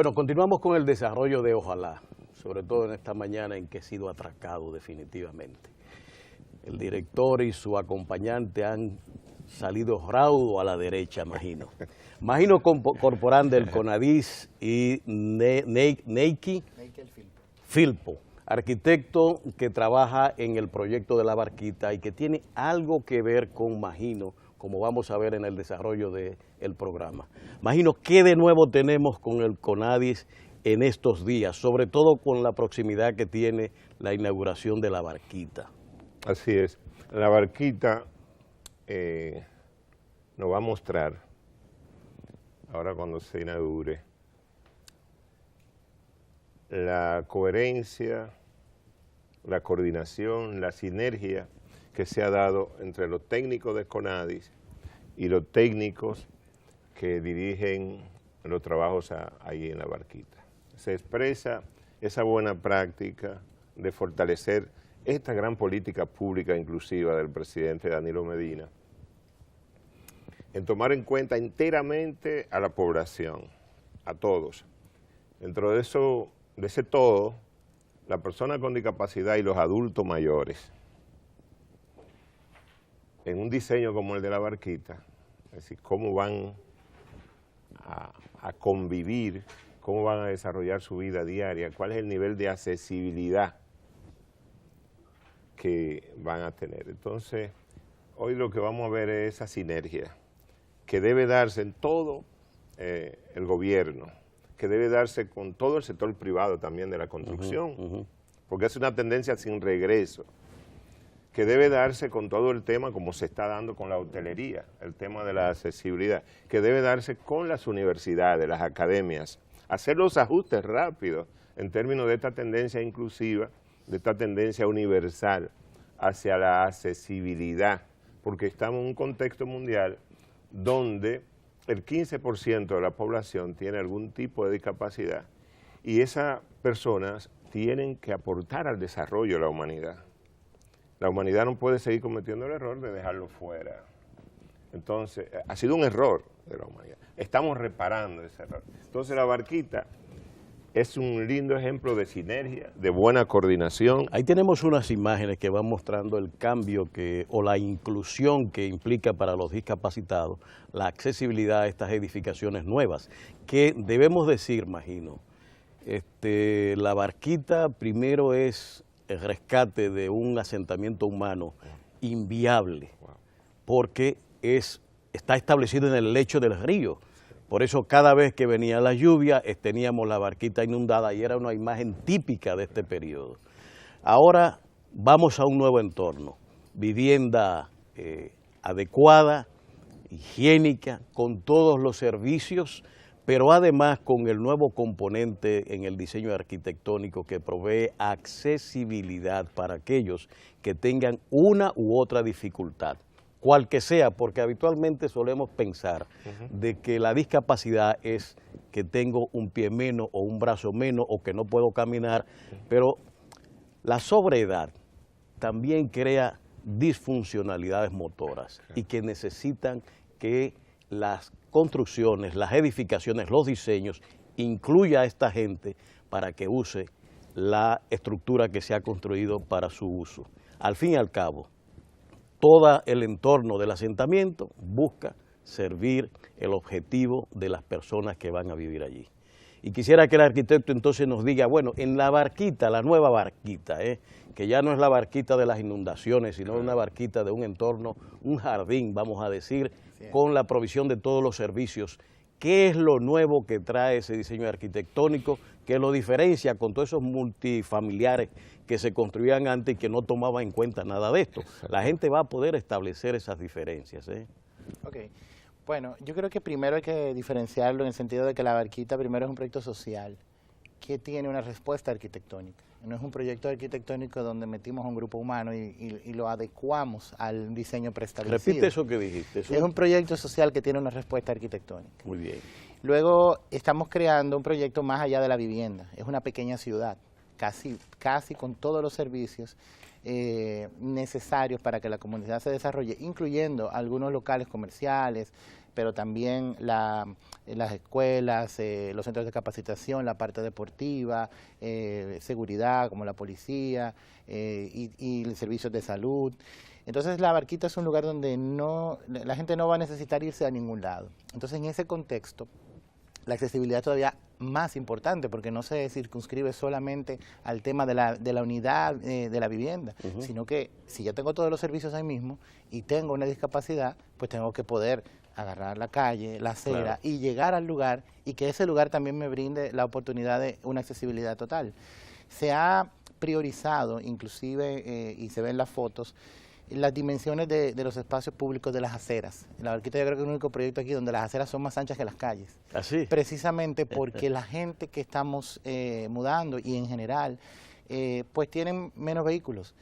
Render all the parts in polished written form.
Bueno, continuamos con el desarrollo de Ojalá, sobre todo en esta mañana en que he sido atracado definitivamente. El director y su acompañante han salido raudo a la derecha, imagino. Imagino corporán del CONADIS y Neiki Filpo, arquitecto que trabaja en el proyecto de la barquita y que tiene algo que ver con Magino, como vamos a ver en el desarrollo del programa. Magino, ¿qué de nuevo tenemos con el CONADIS en estos días, sobre todo con la proximidad que tiene la inauguración de la barquita? Así es, la barquita nos va a mostrar, ahora cuando se inaugure, la coherencia, la coordinación, la sinergia que se ha dado entre los técnicos de CONADIS y los técnicos que dirigen los trabajos ahí en la barquita. Se expresa esa buena práctica de fortalecer esta gran política pública inclusiva del presidente Danilo Medina, en tomar en cuenta enteramente a la población, a todos. Dentro de eso, de ese todo, la persona con discapacidad y los adultos mayores, en un diseño como el de la barquita, es decir, cómo van a convivir, cómo van a desarrollar su vida diaria, cuál es el nivel de accesibilidad que van a tener. Entonces, hoy lo que vamos a ver es esa sinergia que debe darse en todo el gobierno, que debe darse con todo el sector privado también de la construcción, porque es una tendencia sin regreso, que debe darse con todo el tema como se está dando con la hotelería, el tema de la accesibilidad, que debe darse con las universidades, las academias, hacer los ajustes rápidos en términos de esta tendencia inclusiva, de esta tendencia universal hacia la accesibilidad, porque estamos en un contexto mundial donde el 15% de la población tiene algún tipo de discapacidad y esas personas tienen que aportar al desarrollo de la humanidad. La humanidad no puede seguir cometiendo el error de dejarlo fuera. Entonces, ha sido un error de la humanidad. Estamos reparando ese error. Entonces, la barquita es un lindo ejemplo de sinergia, de buena coordinación. Ahí tenemos unas imágenes que van mostrando el cambio o la inclusión que implica para los discapacitados la accesibilidad a estas edificaciones nuevas, que debemos decir, imagino, la barquita primero es el rescate de un asentamiento humano inviable, porque está establecido en el lecho del río. Por eso cada vez que venía la lluvia teníamos la barquita inundada y era una imagen típica de este periodo. Ahora vamos a un nuevo entorno, vivienda adecuada, higiénica, con todos los servicios, pero además con el nuevo componente en el diseño arquitectónico que provee accesibilidad para aquellos que tengan una u otra dificultad, cual que sea, porque habitualmente solemos pensar de que la discapacidad es que tengo un pie menos o un brazo menos o que no puedo caminar, pero la sobreedad también crea disfuncionalidades motoras y que necesitan que las construcciones, las edificaciones, los diseños, incluya a esta gente para que use la estructura que se ha construido para su uso. Al fin y al cabo, todo el entorno del asentamiento busca servir el objetivo de las personas que van a vivir allí. Y quisiera que el arquitecto entonces nos diga, bueno, en la barquita, la nueva barquita, que ya no es la barquita de las inundaciones, sino una barquita de un entorno, un jardín, vamos a decir, con la provisión de todos los servicios. ¿Qué es lo nuevo que trae ese diseño arquitectónico que lo diferencia con todos esos multifamiliares que se construían antes y que no tomaban en cuenta nada de esto? La gente va a poder establecer esas diferencias. Ok. Bueno, yo creo que primero hay que diferenciarlo en el sentido de que la barquita primero es un proyecto social que tiene una respuesta arquitectónica. No es un proyecto arquitectónico donde metimos a un grupo humano y lo adecuamos al diseño preestablecido. Repite eso que dijiste. Es un proyecto social que tiene una respuesta arquitectónica. Muy bien. Luego estamos creando un proyecto más allá de la vivienda. Es una pequeña ciudad, casi con todos los servicios necesarios para que la comunidad se desarrolle, incluyendo algunos locales comerciales, pero también las escuelas, los centros de capacitación, la parte deportiva, seguridad como la policía y servicios de salud. Entonces la Barquita es un lugar donde la gente no va a necesitar irse a ningún lado. Entonces en ese contexto la accesibilidad es todavía más importante porque no se circunscribe solamente al tema de la unidad de la vivienda, sino que si yo tengo todos los servicios ahí mismo y tengo una discapacidad, pues tengo que poder agarrar la calle, la acera y llegar al lugar y que ese lugar también me brinde la oportunidad de una accesibilidad total. Se ha priorizado, inclusive, y se ven las fotos, las dimensiones de los espacios públicos de las aceras. La Barquita yo creo que es el único proyecto aquí donde las aceras son más anchas que las calles. ¿Así? Precisamente porque la gente que estamos mudando y en general, pues tienen menos vehículos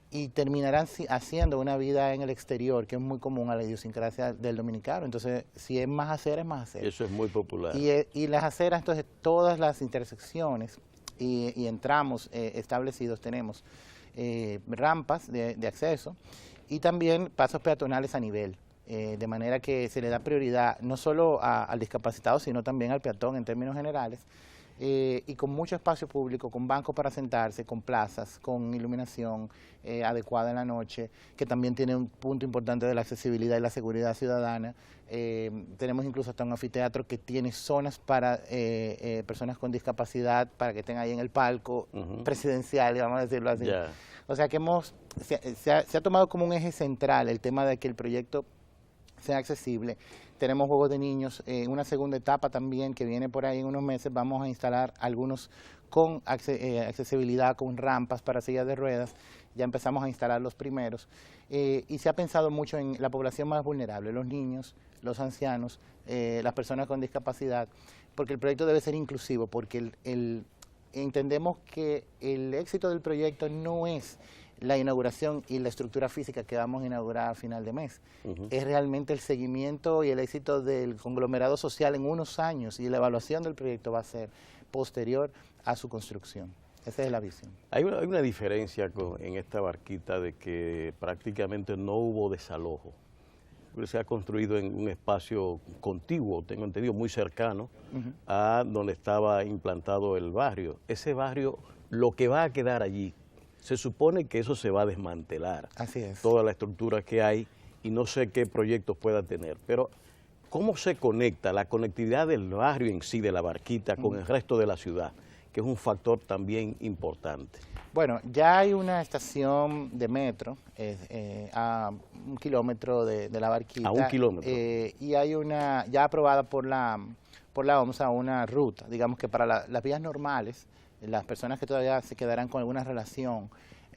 y terminarán haciendo una vida en el exterior, que es muy común a la idiosincrasia del dominicano. Entonces, si es más acera, es más acera. Eso es muy popular. Y las aceras, entonces, todas las intersecciones y entramos establecidos tenemos rampas de acceso y también pasos peatonales a nivel, de manera que se le da prioridad no solo al discapacitado, sino también al peatón en términos generales, y con mucho espacio público, con bancos para sentarse, con plazas, con iluminación adecuada en la noche, que también tiene un punto importante de la accesibilidad y la seguridad ciudadana. Tenemos incluso hasta un anfiteatro que tiene zonas para personas con discapacidad, para que estén ahí en el palco presidencial, vamos a decirlo así. O sea que se ha tomado como un eje central el tema de que el proyecto sea accesible. Tenemos juegos de niños, en una segunda etapa también que viene por ahí en unos meses vamos a instalar algunos con accesibilidad, con rampas para sillas de ruedas, ya empezamos a instalar los primeros y se ha pensado mucho en la población más vulnerable, los niños, los ancianos, las personas con discapacidad, porque el proyecto debe ser inclusivo, porque entendemos que el éxito del proyecto no es la inauguración y la estructura física que vamos a inaugurar a final de mes. Es realmente el seguimiento y el éxito del conglomerado social en unos años y la evaluación del proyecto va a ser posterior a su construcción. Esa es la visión. Hay una diferencia en esta Barquita de que prácticamente no hubo desalojo. Se ha construido en un espacio contiguo, tengo entendido, muy cercano a donde estaba implantado el barrio. Ese barrio, lo que va a quedar allí, se supone que eso se va a desmantelar. Así es. Toda la estructura que hay y no sé qué proyectos pueda tener. Pero, ¿cómo se conecta la conectividad del barrio en sí, de la Barquita, con el resto de la ciudad? Que es un factor también importante. Bueno, ya hay una estación de metro a 1 kilómetro de la Barquita. A 1 kilómetro. Y hay una, ya aprobada por la OMSA, una ruta, digamos que para las vías normales, las personas que todavía se quedarán con alguna relación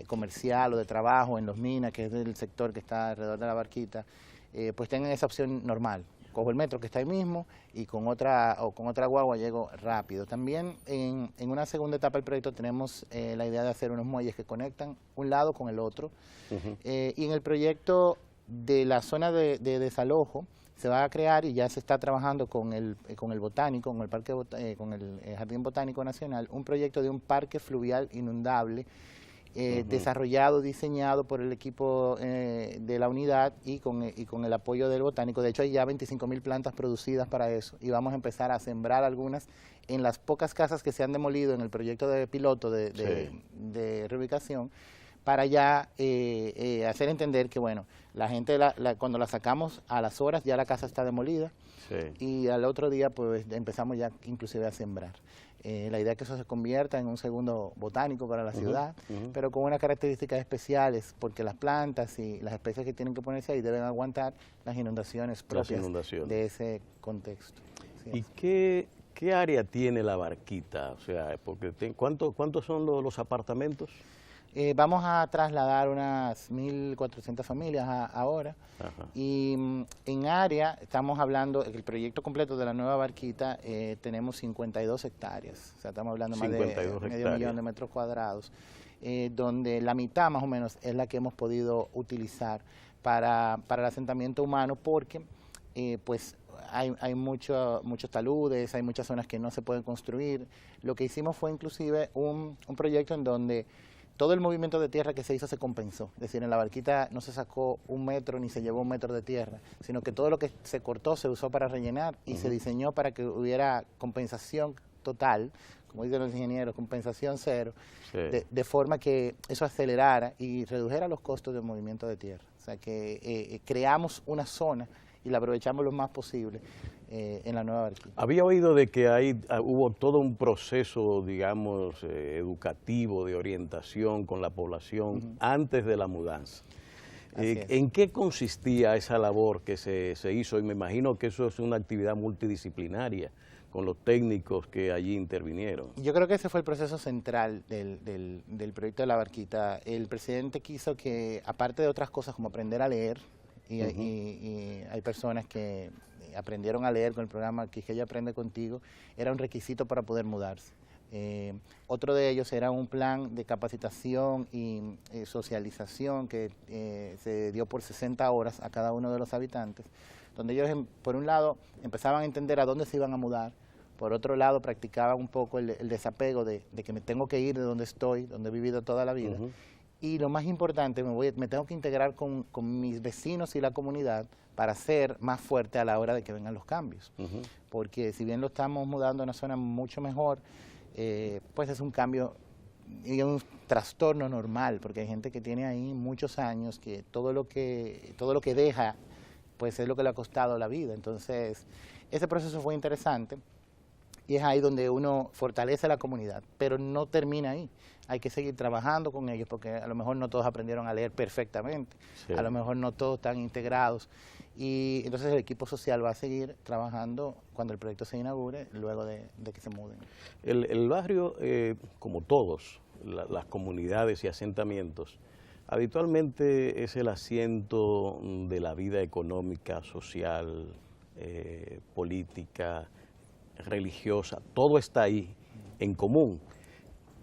comercial o de trabajo en Los Minas, que es el sector que está alrededor de la Barquita, pues tengan esa opción normal. Cojo el metro que está ahí mismo y con otra guagua llego rápido. También en una segunda etapa del proyecto tenemos la idea de hacer unos muelles que conectan un lado con el otro. Y en el proyecto de la zona de desalojo se va a crear y ya se está trabajando con el botánico, con el Jardín Botánico Nacional, un proyecto de un parque fluvial inundable desarrollado, diseñado por el equipo de la unidad y con el apoyo del botánico. De hecho, hay ya 25.000 plantas producidas para eso y vamos a empezar a sembrar algunas en las pocas casas que se han demolido en el proyecto de piloto de reubicación, para ya hacer entender que, bueno, la gente cuando la sacamos a las horas ya la casa está demolida y al otro día pues empezamos ya inclusive a sembrar. La idea es que eso se convierta en un segundo botánico para la ciudad, pero con unas características especiales, porque las plantas y las especies que tienen que ponerse ahí deben aguantar las inundaciones propias de ese contexto. ¿Y qué área tiene la Barquita? O sea, porque ¿cuántos son los apartamentos? Vamos a trasladar unas 1.400 familias ahora. Y en área, estamos hablando, el proyecto completo de la nueva Barquita, tenemos 52 hectáreas, o sea, estamos hablando más de medio millón de metros cuadrados, donde la mitad más o menos es la que hemos podido utilizar para el asentamiento humano, porque pues hay muchos taludes, hay muchas zonas que no se pueden construir. Lo que hicimos fue inclusive un proyecto en donde todo el movimiento de tierra que se hizo se compensó. Es decir, en la barquita no se sacó 1 metro ni se llevó 1 metro de tierra, sino que todo lo que se cortó se usó para rellenar y se diseñó para que hubiera compensación total, como dicen los ingenieros, compensación cero, de forma que eso acelerara y redujera los costos del movimiento de tierra. O sea que creamos una zona y la aprovechamos lo más posible en la nueva barquita. Había oído de que hubo todo un proceso, digamos, educativo, de orientación con la población antes de la mudanza. ¿En qué consistía esa labor que se hizo? Y me imagino que eso es una actividad multidisciplinaria con los técnicos que allí intervinieron. Yo creo que ese fue el proceso central del proyecto de la barquita. El presidente quiso que, aparte de otras cosas como aprender a leer, y hay personas que aprendieron a leer con el programa Quisqueya Aprende Contigo, era un requisito para poder mudarse. Otro de ellos era un plan de capacitación y socialización que se dio por 60 horas a cada uno de los habitantes, donde ellos, por un lado, empezaban a entender a dónde se iban a mudar, por otro lado, practicaban un poco el desapego de que me tengo que ir de donde estoy, donde he vivido toda la vida. Y lo más importante, me tengo que integrar con mis vecinos y la comunidad para ser más fuerte a la hora de que vengan los cambios. Porque si bien lo estamos mudando a una zona mucho mejor, pues es un cambio y un trastorno normal, porque hay gente que tiene ahí muchos años, que todo lo que deja, pues es lo que le ha costado la vida. Entonces, ese proceso fue interesante. Y es ahí donde uno fortalece a la comunidad, pero no termina ahí. Hay que seguir trabajando con ellos porque a lo mejor no todos aprendieron a leer perfectamente, a lo mejor no todos están integrados. Y entonces el equipo social va a seguir trabajando cuando el proyecto se inaugure, luego de que se muden. El barrio, como todos, las comunidades y asentamientos, habitualmente es el asiento de la vida económica, social, política, religiosa, todo está ahí en común.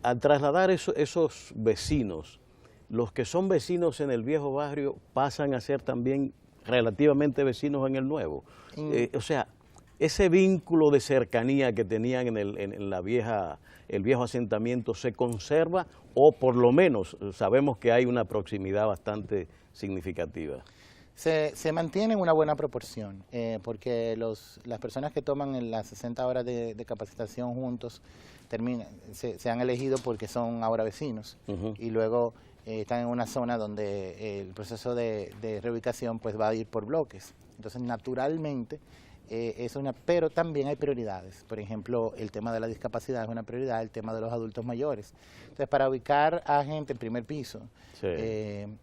Al trasladar esos vecinos, los que son vecinos en el viejo barrio pasan a ser también relativamente vecinos en el nuevo. O sea, ese vínculo de cercanía que tenían en el viejo asentamiento se conserva, o por lo menos sabemos que hay una proximidad bastante significativa. Se mantiene en una buena proporción, porque las personas que toman las 60 horas de capacitación juntos se han elegido porque son ahora vecinos y luego están en una zona donde el proceso de reubicación pues va a ir por bloques. Entonces, naturalmente, pero también hay prioridades. Por ejemplo, el tema de la discapacidad es una prioridad, el tema de los adultos mayores. Entonces, para ubicar a gente en primer piso,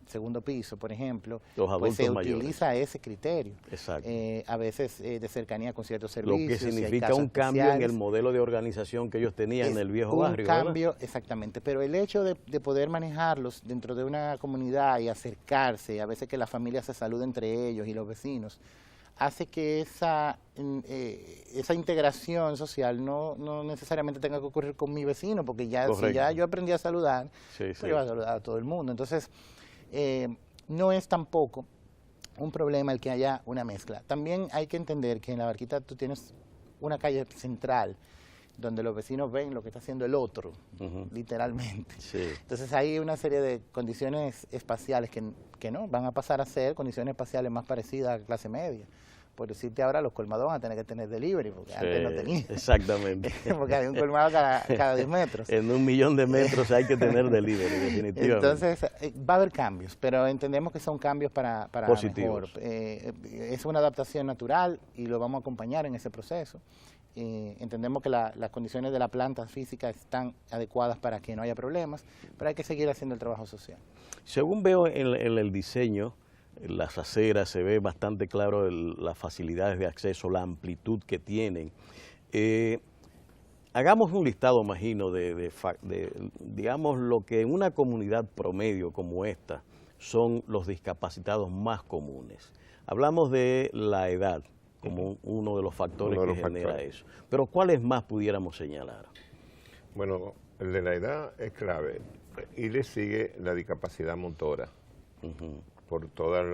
segundo piso, por ejemplo, pues se utiliza ese criterio. Exacto. A veces de cercanía con ciertos servicios. Lo que significa un cambio en el modelo de organización que ellos tenían en el viejo barrio. Un cambio, ¿verdad? Exactamente. Pero el hecho de poder manejarlos dentro de una comunidad y acercarse, a veces que la familia se salude entre ellos y los vecinos, hace que esa integración social no necesariamente tenga que ocurrir con mi vecino, porque si ya yo aprendí a saludar, pues yo voy a saludar a todo el mundo. Entonces, no es tampoco un problema el que haya una mezcla. También hay que entender que en la barquita tú tienes una calle central, donde los vecinos ven lo que está haciendo el otro, literalmente. Entonces hay una serie de condiciones espaciales que no, van a pasar a ser condiciones espaciales más parecidas a clase media. Por decirte ahora, los colmados van a tener que tener delivery, porque antes no tenían. Exactamente. Porque hay un colmado cada 10 metros. En 1 millón de metros hay que tener delivery, definitivamente. Entonces, va a haber cambios, pero entendemos que son cambios para mejor. Es una adaptación natural y lo vamos a acompañar en ese proceso. Entendemos que las condiciones de la planta física están adecuadas para que no haya problemas, pero hay que seguir haciendo el trabajo social. Según veo en el diseño, las aceras, se ve bastante claro las facilidades de acceso, la amplitud que tienen. Hagamos un listado, imagino, digamos, lo que en una comunidad promedio como esta son los discapacitados más comunes. Hablamos de la edad como uno de los factores que genera eso. Pero ¿cuáles más pudiéramos señalar? Bueno, el de la edad es clave y le sigue la discapacidad motora. Por todas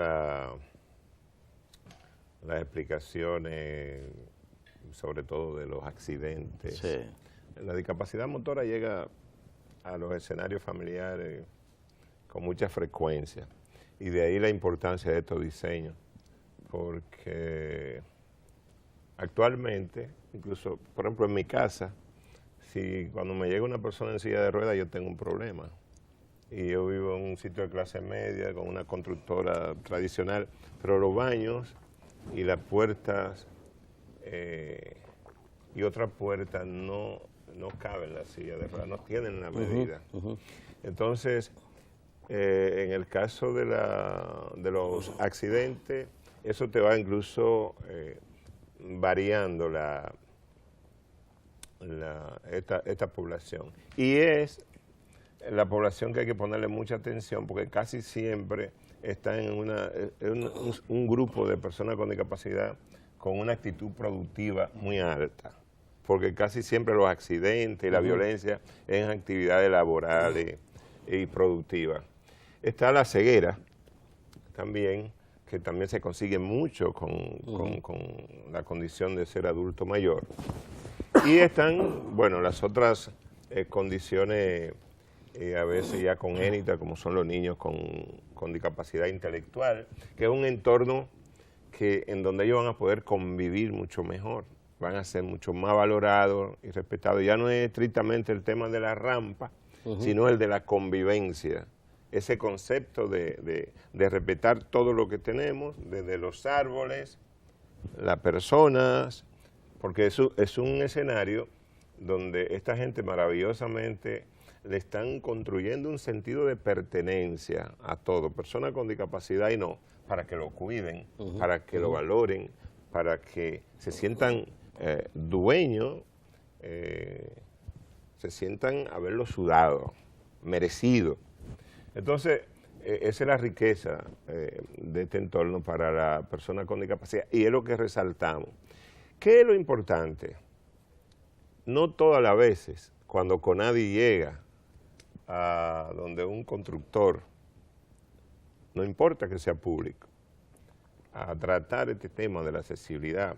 las explicaciones, sobre todo de los accidentes. La discapacidad motora llega a los escenarios familiares con mucha frecuencia. Y de ahí la importancia de estos diseños, porque actualmente, incluso, por ejemplo, en mi casa, si cuando me llega una persona en silla de ruedas, yo tengo un problema. Y yo vivo en un sitio de clase media, con una constructora tradicional, pero los baños y las puertas y otras puertas no caben en la silla de ruedas, no tienen la medida. Entonces, en el caso de los accidentes, eso te va incluso variando esta población. Y es la población que hay que ponerle mucha atención, porque casi siempre está en un grupo de personas con discapacidad con una actitud productiva muy alta, porque casi siempre los accidentes y la violencia es en actividades laborales y productivas. Está la ceguera también, que también se consigue mucho con la condición de ser adulto mayor. Y están, bueno, las otras condiciones a veces ya congénitas, como son los niños con discapacidad intelectual, que es un entorno en donde ellos van a poder convivir mucho mejor, van a ser mucho más valorados y respetados. Ya no es estrictamente el tema de la rampa, sino el de la convivencia. Ese concepto de respetar todo lo que tenemos, desde los árboles, las personas, porque eso es un escenario donde esta gente maravillosamente le están construyendo un sentido de pertenencia a todo, personas con discapacidad y no, para que lo cuiden, para que lo valoren, para que se sientan dueños, se sientan haberlo sudado, merecido. Entonces, esa es la riqueza de este entorno para la persona con discapacidad y es lo que resaltamos. ¿Qué es lo importante? No todas las veces, cuando CONADI llega a donde un constructor, no importa que sea público, a tratar este tema de la accesibilidad,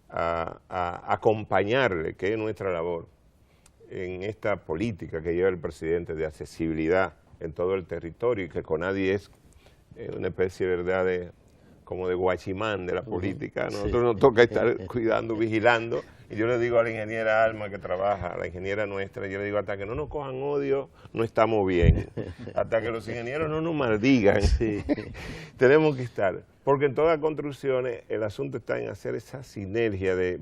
a acompañarle, que es nuestra labor, en esta política que lleva el presidente de accesibilidad en todo el territorio, y que CONADI es una especie, ¿verdad?, como de guachimán de la política. Nosotros nos toca estar cuidando, vigilando, y yo le digo a la ingeniera Alma que trabaja, a la ingeniera nuestra, yo le digo, hasta que no nos cojan odio, no estamos bien. Hasta que los ingenieros no nos maldigan, tenemos que estar. Porque en todas las construcciones el asunto está en hacer esa sinergia de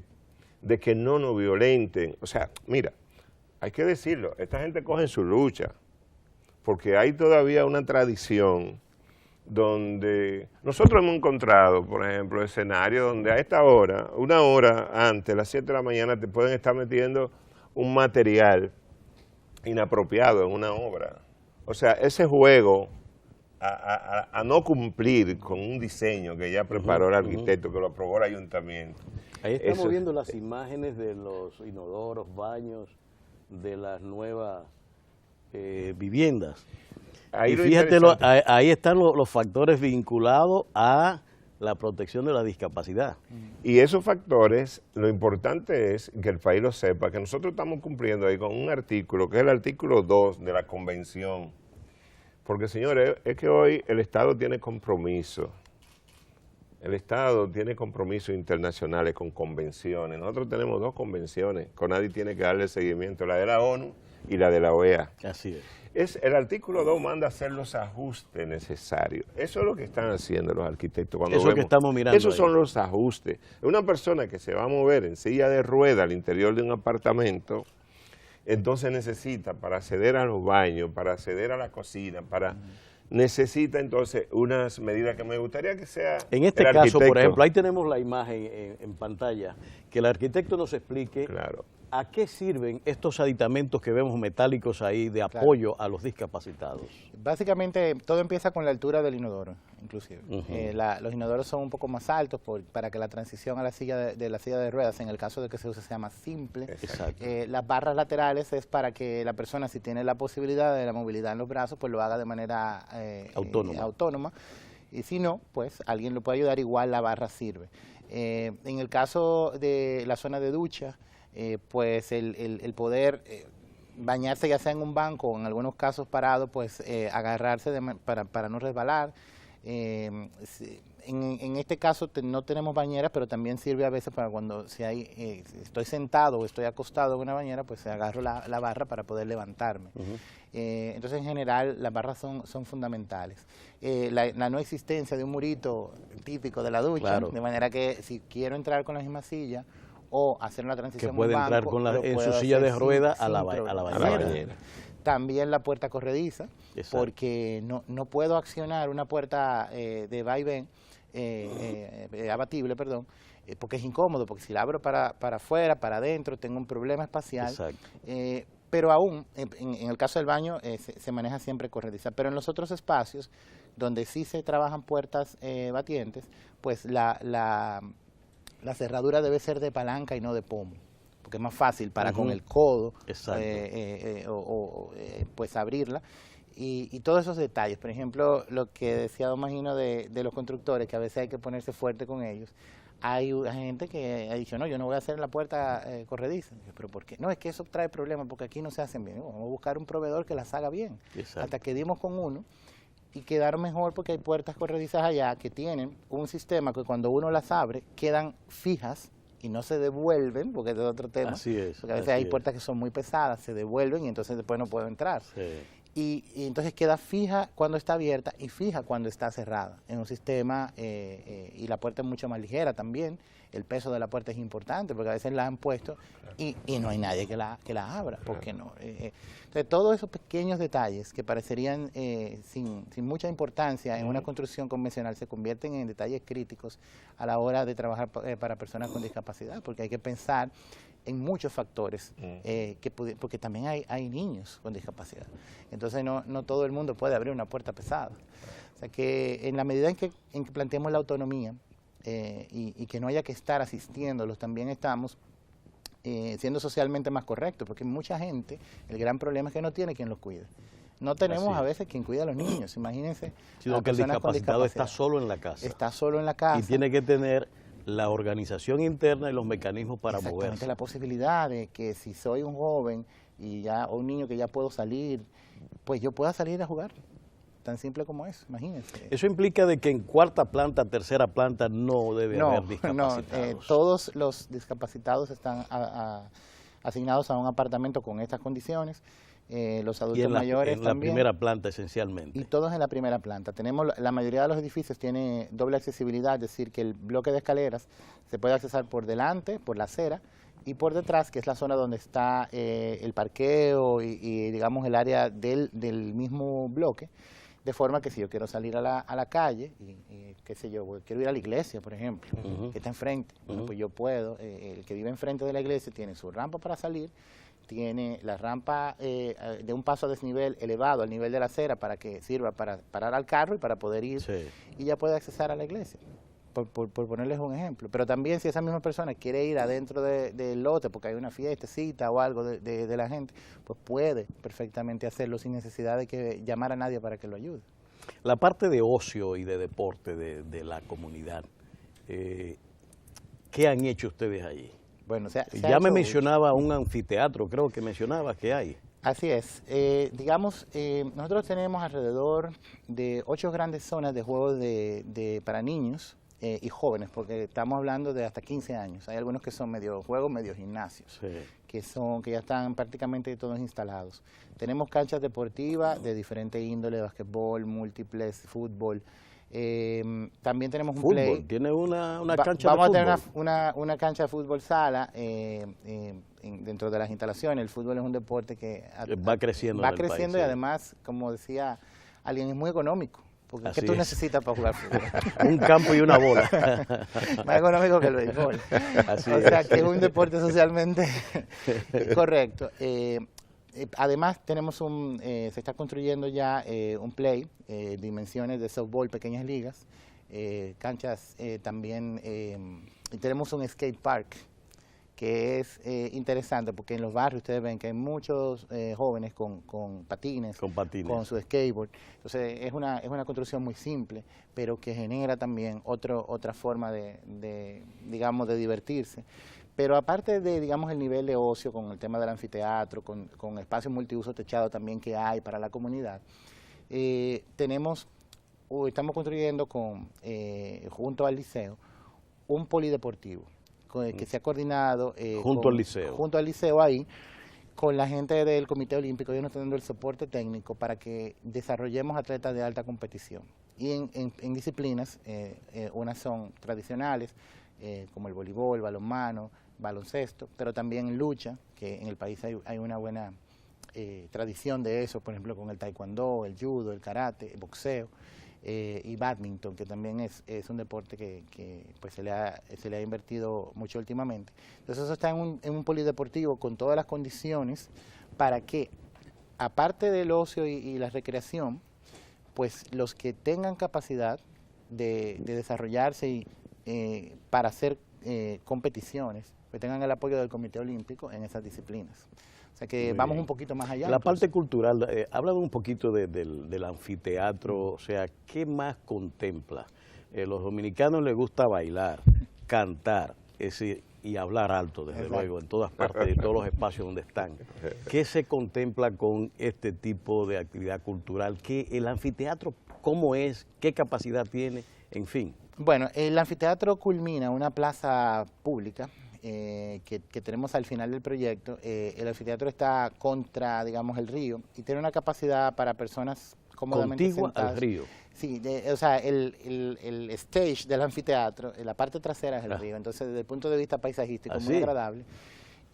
que no nos violenten. O sea, mira, hay que decirlo, esta gente coge su lucha, porque hay todavía una tradición donde nosotros hemos encontrado, por ejemplo, escenarios donde a esta hora, una hora antes, a las 7 de la mañana, te pueden estar metiendo un material inapropiado en una obra. O sea, ese juego a no cumplir con un diseño que ya preparó el arquitecto, que lo aprobó el ayuntamiento. Ahí estamos viendo las imágenes de los inodoros, baños, de las nuevas viviendas. Ahí y fíjate, ahí están los factores vinculados a la protección de la discapacidad. Y esos factores, lo importante es que el país lo sepa, que nosotros estamos cumpliendo ahí con un artículo, que es el artículo 2 de la Convención. Porque, señores, es que hoy el Estado tiene compromiso. El Estado tiene compromisos internacionales con convenciones. Nosotros tenemos 2 convenciones. CONADI tiene que darle seguimiento, la de la ONU y la de la OEA. Así es. El artículo 2 manda a hacer los ajustes necesarios. Eso es lo que están haciendo los arquitectos. Cuando eso que estamos mirando. Esos son los ajustes. Una persona que se va a mover en silla de rueda al interior de un apartamento, entonces necesita, para acceder a los baños, para acceder a la cocina, necesita entonces unas medidas que me gustaría que sea en este caso, por ejemplo, ahí tenemos la imagen en pantalla, que el arquitecto nos explique a qué sirven estos aditamentos que vemos metálicos ahí de apoyo a los discapacitados. Básicamente todo empieza con la altura del inodoro, inclusive. Los inodoros son un poco más altos para que la transición a la silla de la silla de ruedas, en el caso de que se use, sea más simple. Las barras laterales es para que la persona, si tiene la posibilidad de la movilidad en los brazos, pues lo haga de manera autónoma. Y si no, pues alguien lo puede ayudar, igual la barra sirve. En el caso de la zona de ducha, pues el poder bañarse ya sea en un banco o en algunos casos parado, pues agarrarse para no resbalar. En este caso no tenemos bañeras, pero también sirve a veces para cuando si estoy sentado o estoy acostado en una bañera, pues agarro la barra para poder levantarme. Entonces, en general, las barras son fundamentales. La no existencia de un murito típico de la ducha, claro, de manera que si quiero entrar con la misma silla o hacer una transición que puede en un entrar banco, con en su silla de ruedas a la bañera. También la puerta corrediza, exacto, porque no puedo accionar una puerta de vaivén, abatible, perdón, porque es incómodo, porque si la abro para afuera, para adentro, tengo un problema espacial. Pero aún, en el caso del baño, se maneja siempre corrediza. Pero en los otros espacios, donde sí se trabajan puertas batientes, pues la cerradura debe ser de palanca y no de pomo, porque es más fácil para con el codo pues abrirla. Y todos esos detalles, por ejemplo, lo que decía don Magino de los constructores, que a veces hay que ponerse fuerte con ellos. Hay gente que ha dicho, no, yo no voy a hacer la puerta corrediza. ¿Pero por qué? No, es que eso trae problemas, porque aquí no se hacen bien. Vamos a buscar un proveedor que las haga bien. Exacto. Hasta que dimos con uno y quedaron mejor, porque hay puertas corredizas allá que tienen un sistema que cuando uno las abre quedan fijas y no se devuelven, porque este es otro tema. Así es. Porque a veces hay puertas que son muy pesadas, se devuelven y entonces después no puedo entrar. Sí. Y entonces queda fija cuando está abierta y fija cuando está cerrada en un sistema, y la puerta es mucho más ligera también. El peso de la puerta es importante, porque a veces la han puesto y no hay nadie que la abra. ¿Por qué no? Entonces, todos esos pequeños detalles que parecerían sin mucha importancia en una construcción convencional se convierten en detalles críticos a la hora de trabajar para personas con discapacidad, porque hay que pensar en muchos factores, porque también hay niños con discapacidad. Entonces no todo el mundo puede abrir una puerta pesada. O sea que en la medida en que planteemos la autonomía y que no haya que estar asistiéndolos, también estamos siendo socialmente más correctos, porque mucha gente, el gran problema es que no tiene quien los cuide. No tenemos a veces quien cuida a los niños, imagínense. Sino que el discapacitado está solo en la casa. Está solo en la casa. Y tiene que tener la organización interna y los mecanismos para moverse. La posibilidad de que si soy un joven o un niño que ya puedo salir, pues yo pueda salir a jugar. Tan simple como eso, imagínense. Eso implica de que en cuarta planta, tercera planta no debe haber discapacitados. No, todos los discapacitados están asignados a un apartamento con estas condiciones. Los adultos mayores en la primera planta esencialmente. Y todos en la primera planta. La mayoría de los edificios tiene doble accesibilidad, es decir, que el bloque de escaleras se puede accesar por delante, por la acera, y por detrás, que es la zona donde está el parqueo y digamos el área del mismo bloque, de forma que si yo quiero salir a la calle, y qué sé yo, quiero ir a la iglesia, por ejemplo, que está enfrente, bueno, pues yo puedo, el que vive enfrente de la iglesia tiene su rampa para salir, tiene la rampa de un paso a desnivel elevado al nivel de la acera para que sirva para parar al carro y para poder ir, y ya puede accesar a la iglesia, por ponerles un ejemplo. Pero también si esa misma persona quiere ir adentro del lote porque hay una fiestecita o algo de la gente, pues puede perfectamente hacerlo sin necesidad de que llamar a nadie para que lo ayude. La parte de ocio y de deporte de la comunidad, ¿qué han hecho ustedes allí? Bueno, ya me mencionaba un anfiteatro, creo que mencionabas que hay. Así es. Nosotros tenemos alrededor de 8 grandes zonas de juegos para niños y jóvenes, porque estamos hablando de hasta 15 años. Hay algunos que son medio juegos, medio gimnasios, que ya están prácticamente todos instalados. Tenemos canchas deportivas de diferente índole, basquetbol, múltiples, fútbol. También tenemos un play. ¿Tiene una cancha de fútbol? Vamos a tener una cancha de fútbol sala dentro de las instalaciones. El fútbol es un deporte que va creciendo en el país, y además, como decía alguien, es muy económico. Porque ¿qué tú necesitas para jugar fútbol? Un campo y una bola. Más económico que el béisbol. O sea, que es un deporte socialmente correcto. Además tenemos se está construyendo ya un play, dimensiones de softball, pequeñas ligas, canchas también, y tenemos un skate park que es interesante porque en los barrios ustedes ven que hay muchos jóvenes con patines, con su skateboard. Entonces es una construcción muy simple, pero que genera también otra forma digamos, de divertirse. Pero aparte de, digamos, el nivel de ocio con el tema del anfiteatro, con espacios multiuso techado también que hay para la comunidad, estamos construyendo junto al liceo un polideportivo que se ha coordinado junto al liceo ahí con la gente del Comité Olímpico. Ellos nos están dando el soporte técnico para que desarrollemos atletas de alta competición y en disciplinas, unas son tradicionales como el voleibol, balonmano, baloncesto, pero también en lucha, que en el país hay una buena tradición de eso, por ejemplo con el taekwondo, el judo, el karate, el boxeo, y bádminton, que también es un deporte que pues se le ha invertido mucho últimamente. Entonces eso está en un polideportivo con todas las condiciones para que, aparte del ocio y la recreación, pues los que tengan capacidad de desarrollarse y para hacer competiciones, que tengan el apoyo del Comité Olímpico en esas disciplinas. O sea que vamos un poquito más allá. La parte cultural, háblame un poquito del anfiteatro, o sea, ¿qué más contempla? Los dominicanos les gusta bailar, cantar, y hablar alto, desde luego, en todas partes, en todos los espacios donde están. ¿Qué se contempla con este tipo de actividad cultural? ¿Qué el anfiteatro cómo es? ¿Qué capacidad tiene? En fin. Bueno, el anfiteatro culmina una plaza pública que tenemos al final del proyecto. El anfiteatro está contra, digamos, el río y tiene una capacidad para personas cómodamente contigua sentadas. Al río. Sí, o sea, el stage del anfiteatro, la parte trasera es el río, entonces desde el punto de vista paisajístico es muy agradable.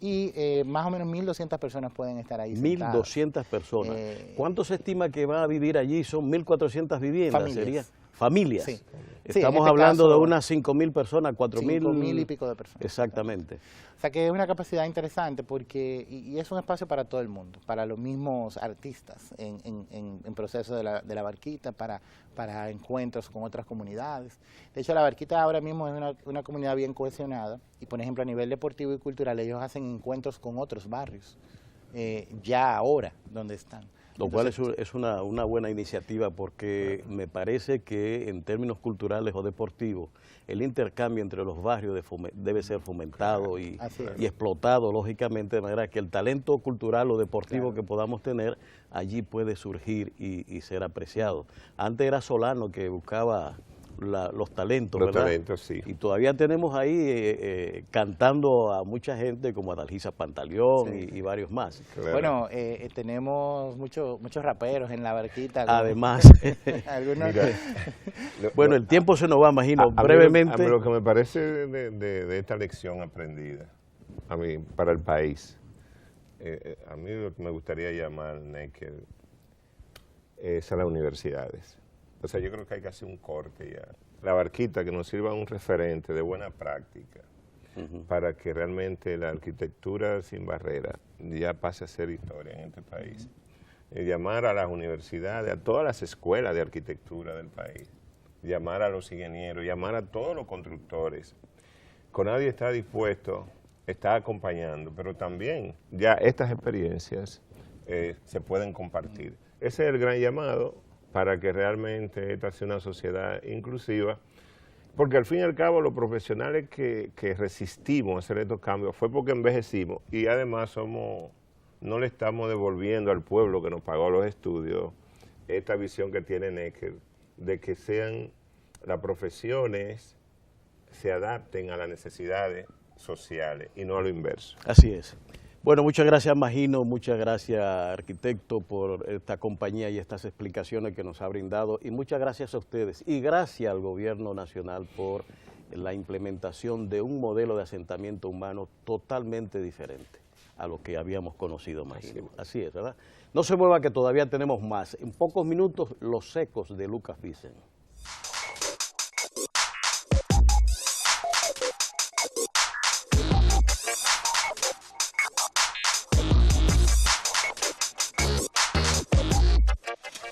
Y más o menos 1.200 personas pueden estar ahí sentadas. 1.200 personas. ¿Cuánto se estima que va a vivir allí? ¿Son 1.400 viviendas? Familias. ¿Sería? Familias. Sí. Estamos hablando de unas 5.000 personas, 4.000. 5.000 y pico de personas. Exactamente. O sea que es una capacidad interesante porque y es un espacio para todo el mundo, para los mismos artistas en proceso de la Barquita, para encuentros con otras comunidades. De hecho, la Barquita ahora mismo es una comunidad bien cohesionada y, por ejemplo, a nivel deportivo y cultural, ellos hacen encuentros con otros barrios, ya ahora, donde están. Lo cual es una buena iniciativa porque me parece que en términos culturales o deportivos el intercambio entre los barrios debe ser fomentado y explotado, lógicamente, de manera que el talento cultural o deportivo que podamos tener allí puede surgir y ser apreciado. Antes era Solano que buscaba los talentos, los ¿verdad? talentos, sí. Y todavía tenemos ahí cantando a mucha gente como Adalgisa Pantaleón y varios más. Claro. Bueno, tenemos muchos raperos en la Barquita. Además, algunos. Mira, bueno, el tiempo se nos va, imagino, brevemente. A mí lo que me parece de esta lección aprendida, a mí, para el país, a mí lo que me gustaría llamar, Necker, es a las universidades. O sea, yo creo que hay que hacer un corte ya. La Barquita, que nos sirva un referente de buena práctica para que realmente la arquitectura sin barrera ya pase a ser historia en este país. Llamar a las universidades, a todas las escuelas de arquitectura del país, llamar a los ingenieros, llamar a todos los constructores. Conadie está dispuesto, está acompañando, pero también ya estas experiencias se pueden compartir. Ese es el gran llamado para que realmente esta sea una sociedad inclusiva, porque al fin y al cabo los profesionales que resistimos a hacer estos cambios fue porque envejecimos y además no le estamos devolviendo al pueblo que nos pagó los estudios esta visión que tiene Necker de que sean las profesiones se adapten a las necesidades sociales y no a lo inverso. Así es. Bueno, muchas gracias, Magino, muchas gracias, arquitecto, por esta compañía y estas explicaciones que nos ha brindado, y muchas gracias a ustedes, y gracias al Gobierno Nacional por la implementación de un modelo de asentamiento humano totalmente diferente a lo que habíamos conocido, Magino. Así es, ¿verdad? No se mueva que todavía tenemos más. En pocos minutos, los ecos de Lucas Vicen.